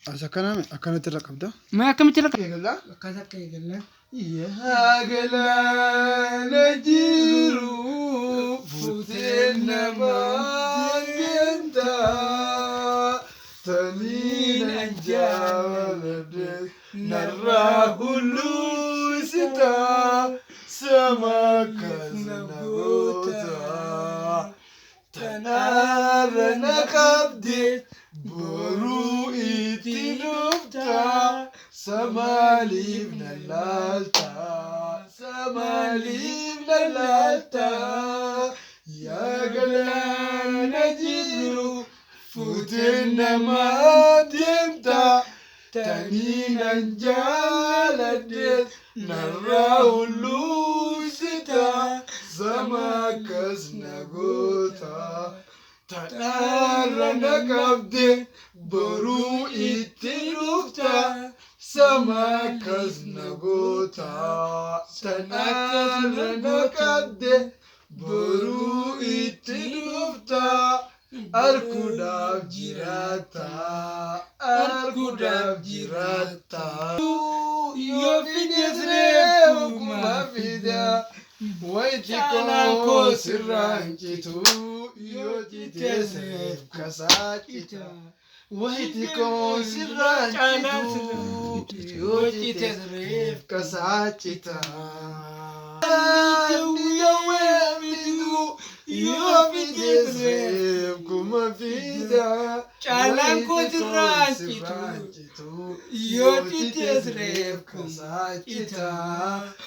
أسكنها أكنت الرقم ده ما كم تلك يقلا كذا كيقلا يا قلا نجيرو فتنا ما انت تنين انجال نرى هلوستا سماك نغوتا تنار نكبدت برؤي تلوفتا سمالي من اللالتا سمالي من اللالتا يا قلان نجيرو فتنا ما دمتا تنين جالدت نراه اللوستا سماكس نغوتا تنار نكبدت برو اتلوفتا سماكس نغوتا تنار نكبدت برو اتلوفتا Arkudab jirata yo fidesre kuma fida waiti ko sirranchitu yo titesre kasachita waiti ko sirranchitu yo titesre kasachita yo wemidu yo fidesre kuma fida Calanko sirranchitu yo titesre kasachita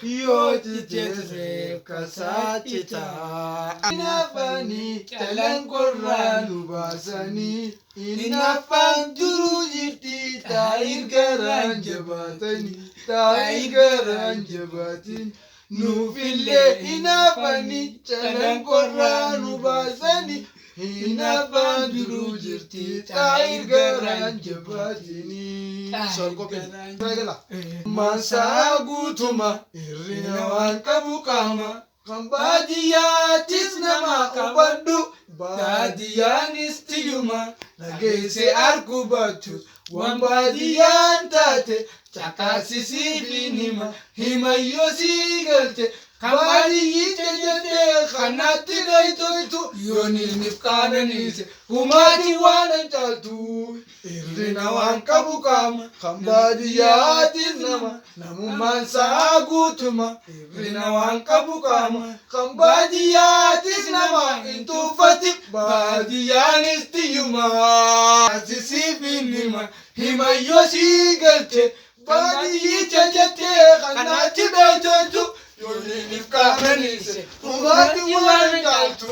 yo titesre kasachita inafani calanko ranu basani inafan duru jirti tair garan jabatin nufille inafani calanko ranu basani inafan duru jirti tair garan jabatini masagutuma irrina wan kabukama Kambadiyatis nama kabaddu badiyanis tiyuma nagese arkubatu wambadiyan tate chakasisi binima himayosi galte Kambadiyi tejate khanati gaitoitu yoni nifkananise humati wanan chaltu irrina wan kabukama Kambadiyatis nama namuman sagutuma irrina wan kabukama Kambadiyatis nama intufati badiyanis tiyuma sisi binima himayosi galte badiyi tejate khanati gaitoitu Yoni nifkananise humati wanan chaltu